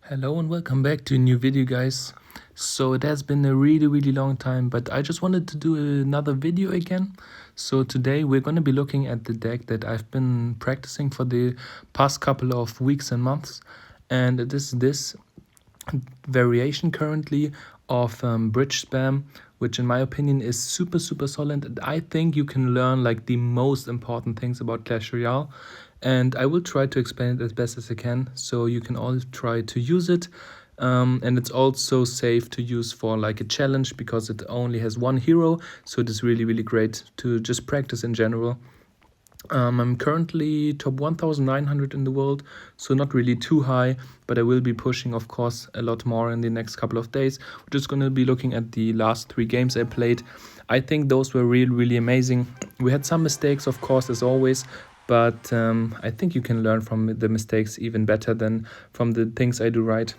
Hello and welcome back to a new video, guys. So it has been a really long time, but I just wanted to do another video again. So today we're going to be looking at the deck that I've been practicing for the past couple of weeks and months, and it is this variation currently of bridge spam, which in my opinion is super solid, and I think you can learn like the most important things about Clash Royale, and I will try to explain it as best as I can so you can all try to use it. And it's also safe to use for like a challenge because it only has one hero, so it is really great to just practice in general. I'm currently top 1900 in the world, so not really too high, but I will be pushing, of course, a lot more in the next couple of days. We're just going to be looking at the last 3 games I played. I think those were really amazing. We had some mistakes, of course, as always, but I think you can learn from the mistakes even better than from the things I do right.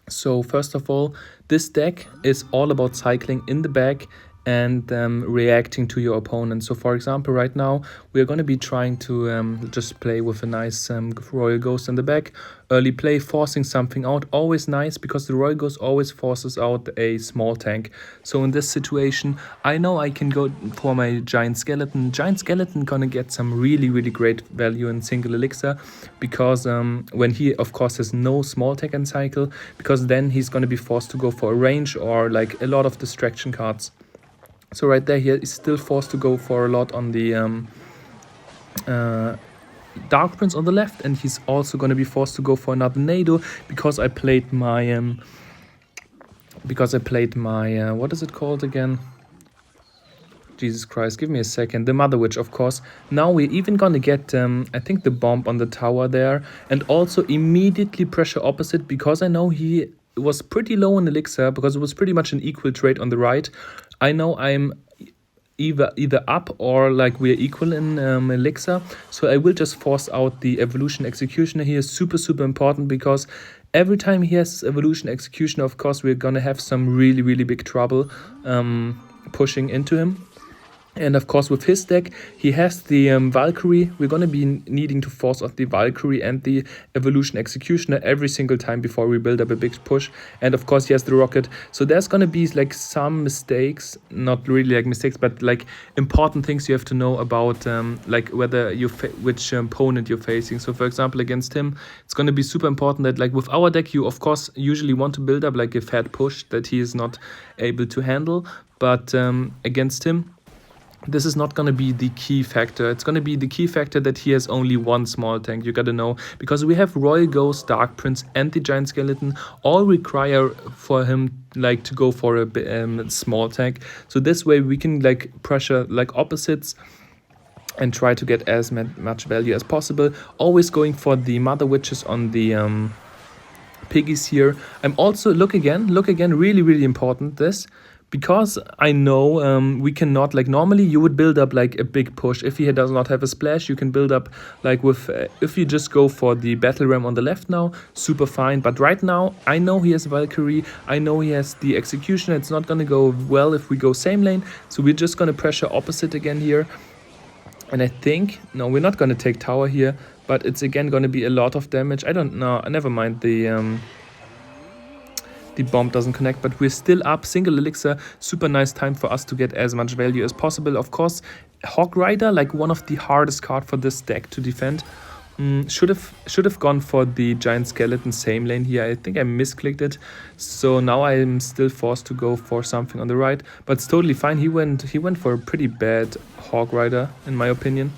So first of all, this deck is all about cycling in the back and reacting to your opponent. So for example, right now we're going to be trying to just play with a nice Royal Ghost in the back. Early play, forcing something out, always nice because the Royal Ghost always forces out a small tank. So in this situation, I know I can go for my Giant Skeleton. Giant Skeleton gonna get some really great value in single elixir because when he of course has no small tank and cycle, because then he's gonna be forced to go for a range or like a lot of distraction cards. So right there, he is still forced to go for a lot on the Dark Prince on the left, and he's also going to be forced to go for another Nado because I played my what is it called again? Jesus Christ, give me a second. The Mother Witch, of course. Now we're even gonna get, I think, the bomb on the tower there, and also immediately pressure opposite because I know he was pretty low in elixir because it was pretty much an equal trade on the right. I know I'm either up or like we're equal in elixir, so I will just force out the evolution executioner here. Super important because every time he has evolution executioner, of course we're gonna have some really big trouble pushing into him. And of course with his deck, he has the Valkyrie. We're going to be needing to force out the Valkyrie and the Evolution Executioner every single time before we build up a big push. And of course he has the Rocket. So there's going to be like some mistakes, not really like mistakes, but like important things you have to know about like whether which opponent you're facing. So for example, against him, it's going to be super important that like with our deck, you of course usually want to build up like a fat push that he is not able to handle. But against him, this is not going to be the key factor. It's going to be the key factor that he has only one small tank. You got to know, because we have Royal Ghost, Dark Prince, and the Giant Skeleton all require for him like to go for a small tank. So this way we can like pressure like opposites and try to get as much value as possible. Always going for the Mother Witches on the piggies here. I'm also look again, really important this. Because I know we cannot, like normally you would build up like a big push. If he does not have a splash, you can build up like with, if you just go for the Battle Ram on the left now, super fine. But right now, I know he has Valkyrie, I know he has the Executioner. It's not gonna go well if we go same lane. So we're just gonna pressure opposite again here. And I think, no, we're not gonna take tower here, but it's again gonna be a lot of damage. I don't know, never mind the bomb doesn't connect, but we're still up. Single elixir, super nice time for us to get as much value as possible. Of course, Hog Rider, like one of the hardest card for this deck to defend. Should have gone for the Giant Skeleton same lane here. I think I misclicked it, so now I'm still forced to go for something on the right. But it's totally fine. He went for a pretty bad Hog Rider in my opinion.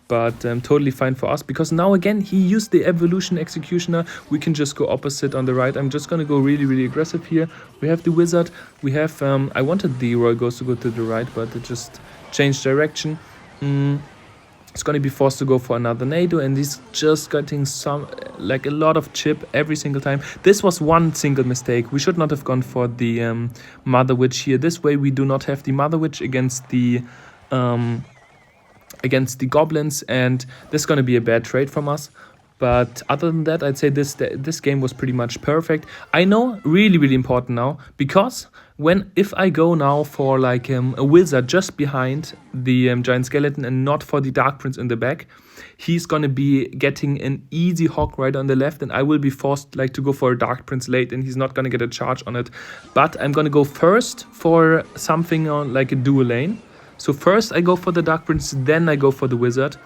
But totally fine for us because now again he used the Evolution Executioner. We can just go opposite on the right. I'm just gonna go really aggressive here. We have the Wizard. We have I wanted the Royal Ghost to go to the right, but it just changed direction. It's gonna be forced to go for another Nado, and he's just getting some like a lot of chip every single time. This was one single mistake. We should not have gone for the Mother Witch here. This way we do not have the Mother Witch against the goblins, and this is going to be a bad trade from us. But other than that, I'd say this game was pretty much perfect. I know, really important now, because if I go now for like a wizard just behind the giant skeleton and not for the dark prince in the back, he's gonna be getting an easy hog right on the left, and I will be forced like to go for a dark prince late, and he's not gonna get a charge on it. But I'm gonna go first for something on like a dual lane. So first I go for the dark prince, then I go for the wizard.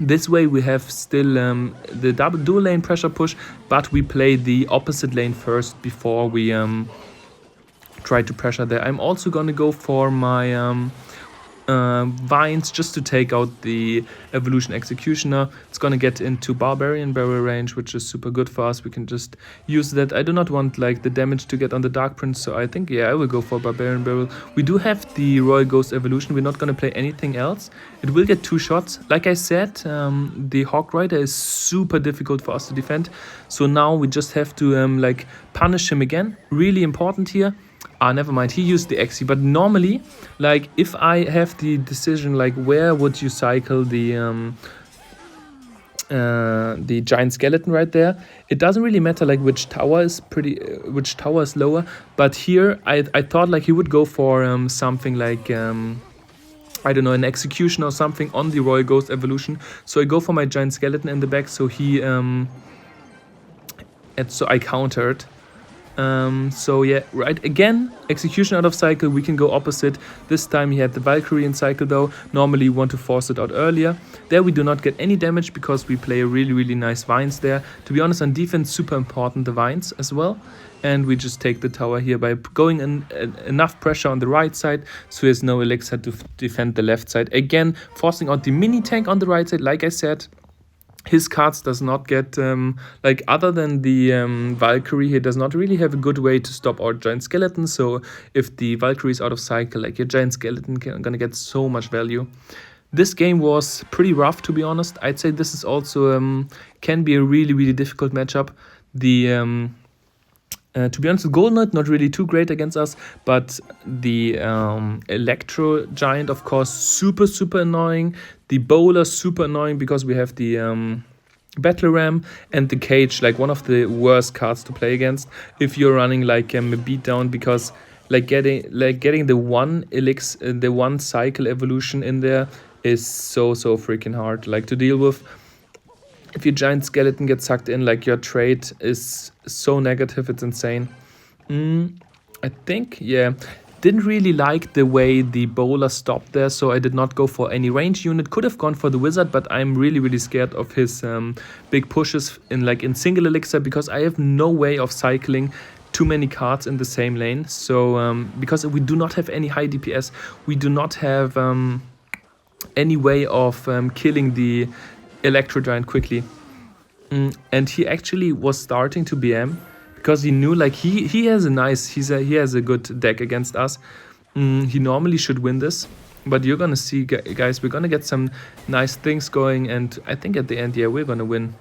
This way we have still the dual lane pressure push, but we play the opposite lane first before we try to pressure there. I'm also gonna go for my vines just to take out the evolution executioner. It's gonna get into barbarian barrel range, which is super good for us. We can just use that. I do not want like the damage to get on the dark prince, so I think I will go for barbarian barrel. We do have the royal ghost evolution. We're not gonna play anything else. It will get 2 shots. Like I said, the hog rider is super difficult for us to defend, so now we just have to like punish him again. Really important here. Never mind, he used the Xe, but normally, like, if I have the decision, like, where would you cycle the giant skeleton right there, it doesn't really matter, like, which tower is lower, but here, I thought, like, he would go for something like, I don't know, an execution or something on the Royal Ghost evolution, so I go for my giant skeleton in the back, so he, so I countered. So yeah, right, again, execution out of cycle, we can go opposite. This time he had the Valkyrie in cycle though. Normally you want to force it out earlier. There we do not get any damage because we play really nice vines there. To be honest, on defense, super important, the vines as well. And we just take the tower here by going enough pressure on the right side, so there's no elixir to defend the left side. Again, forcing out the mini tank on the right side, like I said. His cards does not get, like, other than the Valkyrie, he does not really have a good way to stop our giant skeleton. So if the Valkyrie is out of cycle, like, your giant skeleton gonna get so much value. This game was pretty rough, to be honest. I'd say this is also can be a really difficult matchup. The to be honest, the Golden Knight not really too great against us, but the Electro Giant, of course, super annoying. The Bowler, super annoying because we have the Battle Ram, and the Cage, like one of the worst cards to play against if you're running like a beatdown, because like getting the one elixir, the one cycle evolution in there is so freaking hard like to deal with. If your giant skeleton gets sucked in, like, your trade is so negative, it's insane. I think, yeah, didn't really like the way the bowler stopped there, so I did not go for any range unit. Could have gone for the wizard, but I'm really scared of his big pushes in single elixir, because I have no way of cycling too many cards in the same lane. So because we do not have any high DPS, we do not have any way of killing the Electro Giant quickly. And he actually was starting to BM because he knew, like, he has a good deck against us. He normally should win this, but you're gonna see, guys, we're gonna get some nice things going, and I think at the end, yeah, we're gonna win.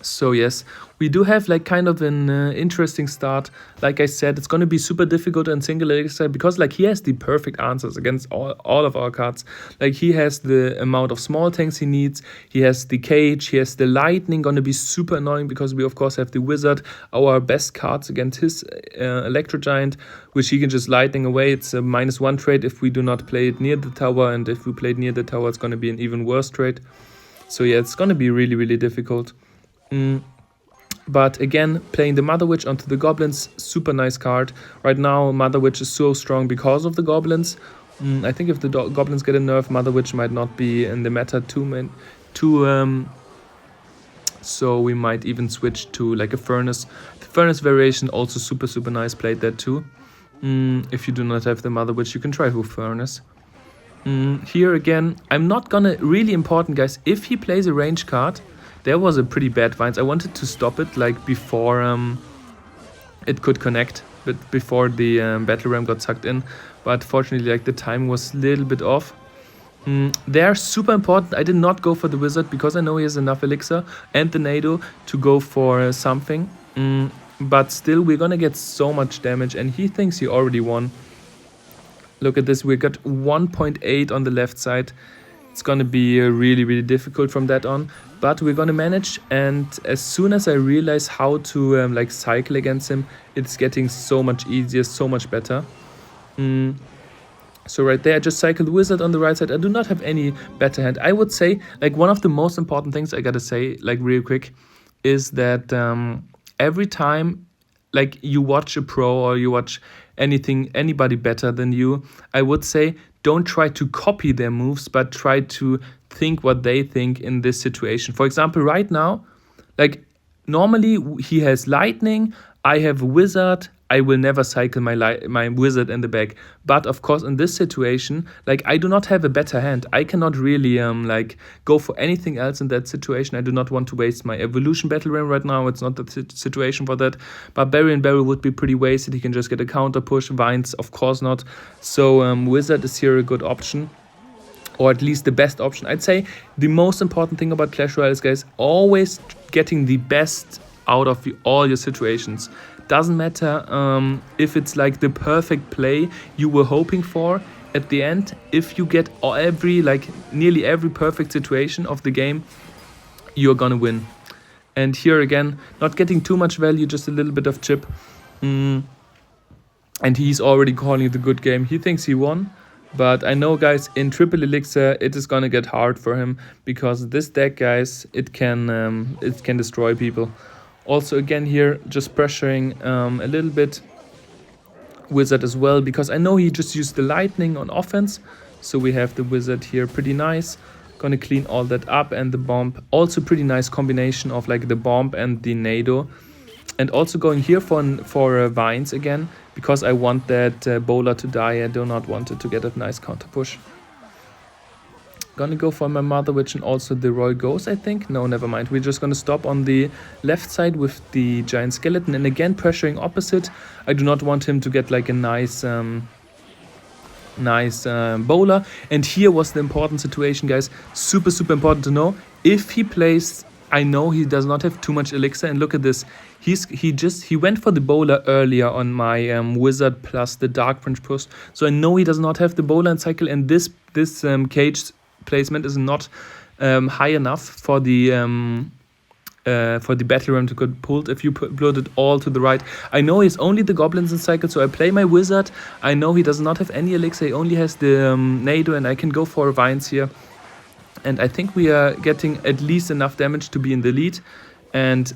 So yes, we do have like kind of an interesting start. Like I said, it's going to be super difficult in single elixir because like he has the perfect answers against all of our cards. Like he has the amount of small tanks he needs, he has the Cage, he has the Lightning, going to be super annoying because we of course have the Wizard, our best cards against his Electro Giant, which he can just Lightning away. It's a -1 trade if we do not play it near the tower, and if we play it near the tower, it's going to be an even worse trade. So yeah, it's going to be really difficult. But again, playing the Mother Witch onto the Goblins, super nice card. Right now, Mother Witch is so strong because of the Goblins. I think if the Goblins get a nerf, Mother Witch might not be in the meta so we might even switch to like a Furnace. The Furnace variation, also super nice, played that too. If you do not have the Mother Witch, you can try with Furnace. Here again, I'm not gonna, really important, guys, if he plays a range card, there was a pretty bad Vines. I wanted to stop it like before it could connect, but before the Battle Ram got sucked in. But fortunately, like the time was a little bit off. They are super important. I did not go for the Wizard because I know he has enough Elixir and the Nado to go for something. But still, we're gonna get so much damage, and he thinks he already won. Look at this, we got 1.8 on the left side. It's gonna be really, really difficult from that on, but we're gonna manage. And as soon as I realize how to like cycle against him, it's getting so much easier, so much better. So right there, I just cycled Wizard on the right side. I do not have any better hand. I would say, like, one of the most important things I gotta say, like, real quick, is that every time, like, you watch a pro or you watch anybody better than you, I would say don't try to copy their moves, but try to think what they think in this situation. For example, right now, like, normally he has lightning, I have wizard. I will never cycle my wizard in the back. But of course, in this situation, like, I do not have a better hand. I cannot really like go for anything else in that situation. I do not want to waste my evolution battle ram right now. It's not the situation for that. Barbarian barrel would be pretty wasted. He can just get a counter push. Vines, of course not. So wizard is here a good option, or at least the best option. I'd say the most important thing about Clash Royale is, guys, always getting the best out of all your situations. Doesn't matter if it's like the perfect play you were hoping for. At the end, if you get nearly every perfect situation of the game, you're gonna win. And here again, not getting too much value, just a little bit of chip. And he's already calling it a good game. He thinks he won. But I know, guys, in triple elixir, it is gonna get hard for him, because this deck, guys, it can destroy people. Also, again here, just pressuring a little bit wizard as well, because I know he just used the lightning on offense. So we have the wizard here, pretty nice. Gonna clean all that up, and the bomb, also pretty nice combination of like the bomb and the nado. And also going here for vines again, because I want that bowler to die. I do not want it to get a nice counter push. Gonna go for my Mother Witch and also the Royal Ghost, I think. No, never mind. We're just gonna stop on the left side with the Giant Skeleton, and again pressuring opposite. I do not want him to get like a nice bowler. And here was the important situation, guys. Super, super important to know. If he plays, I know he does not have too much elixir, and look at this. He went for the bowler earlier on my wizard plus the Dark Prince push. So I know he does not have the bowler and cycle, and this cage placement is not high enough for the battle ram to get pulled if you put it all to the right. I know he's only the goblins in cycle, so I play my wizard. I know he does not have any elixir, he only has the nado, and I can go for vines here. And I think we are getting at least enough damage to be in the lead. And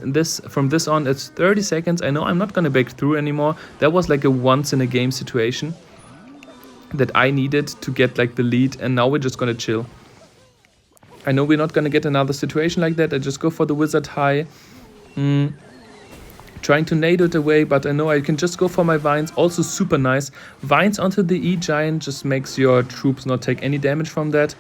from this on, it's 30 seconds. I know I'm not gonna break through anymore. That was like a once in a game situation that I needed to get like the lead, and now we're just gonna chill. I know we're not gonna get another situation like that. I just go for the wizard high, trying to nado it away, but I know I can just go for my vines. Also super nice. Vines onto the E-Giant just makes your troops not take any damage from that.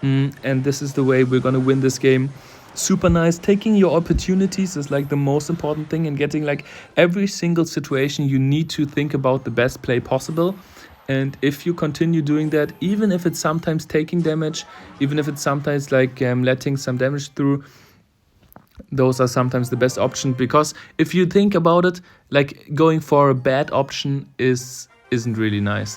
And this is the way we're gonna win this game. Super nice. Taking your opportunities is like the most important thing, and getting like every single situation you need to think about the best play possible. And if you continue doing that, even if it's sometimes taking damage, even if it's sometimes like letting some damage through, those are sometimes the best option. Because if you think about it, like going for a bad option isn't really nice.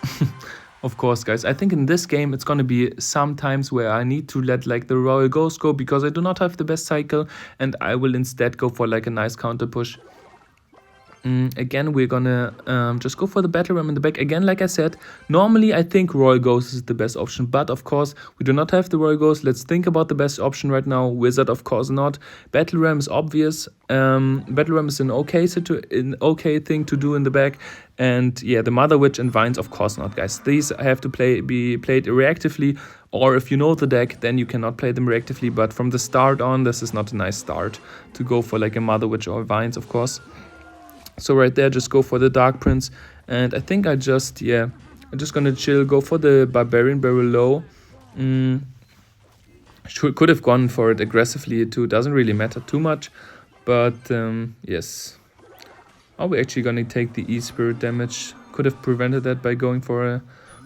Of course, guys, I think in this game it's gonna be some times where I need to let like the Royal Ghost go, because I do not have the best cycle, and I will instead go for like a nice counter push. Again, we're gonna just go for the battle ram in the back. Again, like I said, normally I think Royal Ghost is the best option, but of course we do not have the Royal Ghost. Let's think about the best option right now. Wizard, of course not. Battle ram is obvious. Battle ram is an okay thing to do in the back. And yeah, the Mother Witch and Vines, of course not, guys. These have to be played reactively, or if you know the deck, then you cannot play them reactively. But from the start on, this is not a nice start to go for like a Mother Witch or Vines, of course. So right there, just go for the Dark Prince. And I think I'm just gonna chill, go for the Barbarian Barrel low. Could have gone for it aggressively too, doesn't really matter too much. But yes. Are we actually gonna take the E-Spirit damage? Could have prevented that by going for a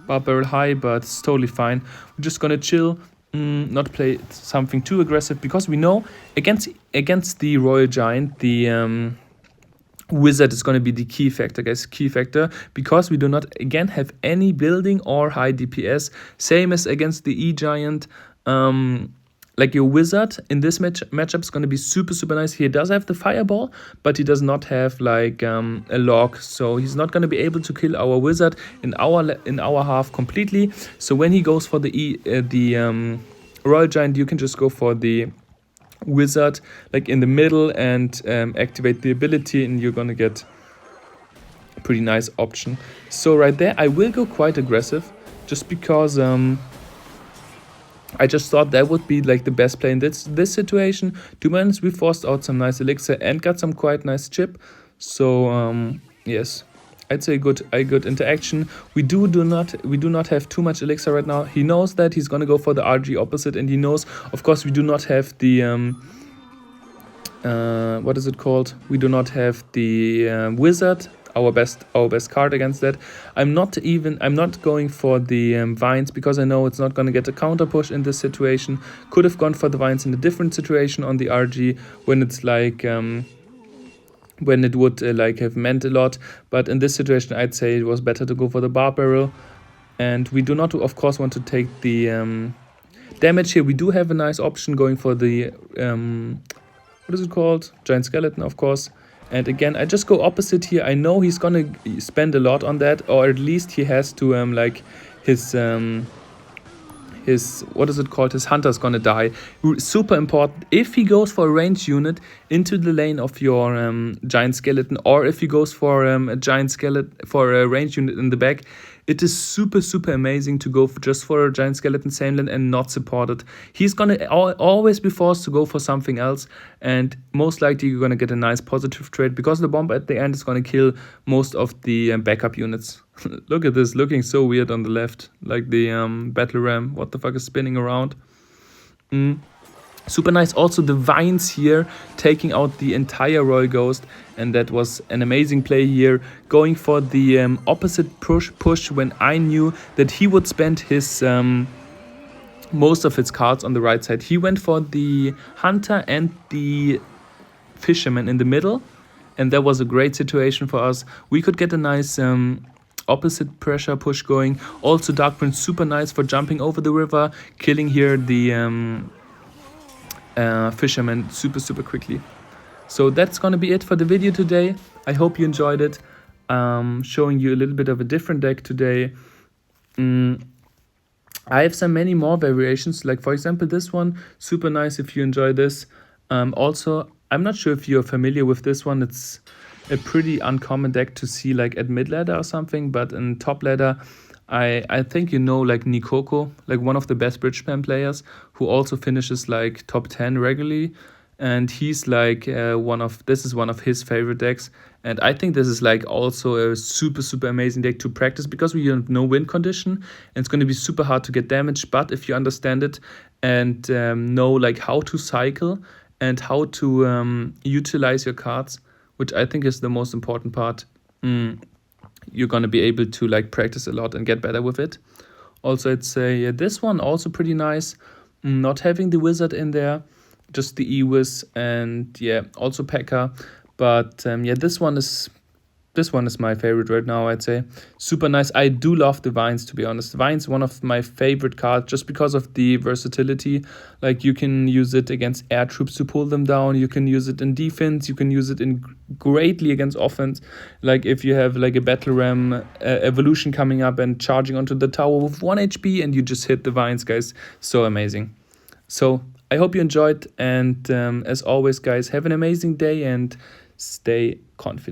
Barbarrel high, but it's totally fine. We're just gonna chill, not play something too aggressive, because we know against the Royal Giant, the Wizard is going to be the key factor, guys. Key factor, because we do not again have any building or high DPS. Same as against the E-Giant. like your wizard in this matchup is going to be super nice. He does have the fireball, but he does not have like a log, so he's not going to be able to kill our wizard in our half completely. So when he goes for the royal giant, you can just go for the wizard like in the middle and activate the ability, and you're going to get a pretty nice option. So right there I will go quite aggressive, just because I just thought that would be like the best play in this situation. 2 minutes, we forced out some nice elixir and got some quite nice chip. So yes, I'd say a good interaction. We do not have too much elixir right now. He knows that he's gonna go for the RG opposite, and he knows, of course, we do not have the what is it called? We do not have the wizard. Our best card against that. I'm not going for the vines, because I know it's not going to get a counter push in this situation. Could have gone for the vines in a different situation on the RG, when it's like when it would like have meant a lot. But in this situation, I'd say it was better to go for the bar barrel. And we do not, of course, want to take the damage here. We do have a nice option going for the what is it called? Giant skeleton, of course. And again, I just go opposite here. I know he's gonna spend a lot on that, or at least he has to like his what is it called? His hunter's gonna die. Super important. If he goes for a range unit into the lane of your giant skeleton, or if he goes for a giant skeleton for a range unit in the back, it is super amazing to go just for a giant skeleton same lane and not support it. He's gonna always be forced to go for something else, and most likely you're gonna get a nice positive trade, because the bomb at the end is gonna kill most of the backup units. Look at this, looking so weird on the left, like the battle ram. What the fuck is spinning around? Super nice. Also the vines here taking out the entire royal ghost, and that was an amazing play here, going for the opposite push when I knew that he would spend his most of his cards on the right side. He went for the hunter and the fisherman in the middle, and that was a great situation for us. We could get a nice opposite pressure push going. Also Dark Prince super nice for jumping over the river, killing here the fisherman super quickly. So that's gonna be it for the video today. I hope you enjoyed it. Showing you a little bit of a different deck today. I have some many more variations, like for example this one, super nice if you enjoy this. Also, I'm not sure if you're familiar with this one. It's a pretty uncommon deck to see like at mid ladder or something, but in top ladder, I think you know like Nikoko, like one of the best bridge spam players, who also finishes like top 10 regularly, and he's like this is one of his favorite decks. And I think this is like also a super amazing deck to practice, because we have no win condition and it's going to be super hard to get damage. But if you understand it and know like how to cycle and how to utilize your cards, which I think is the most important part, you're going to be able to like practice a lot and get better with it. Also, I'd say this one also pretty nice, not having the wizard in there, just the Ewiz, and yeah, also P.E.K.K.A. But yeah, this one is my favorite right now, I'd say. Super nice. I do love the vines, to be honest. Vines, one of my favorite cards, just because of the versatility. Like you can use it against air troops to pull them down. You can use it in defense. You can use it in greatly against offense. Like if you have like a battle ram evolution coming up and charging onto the tower with 1 HP, and you just hit the vines, guys. So amazing. So I hope you enjoyed, and as always, guys, have an amazing day and stay confident.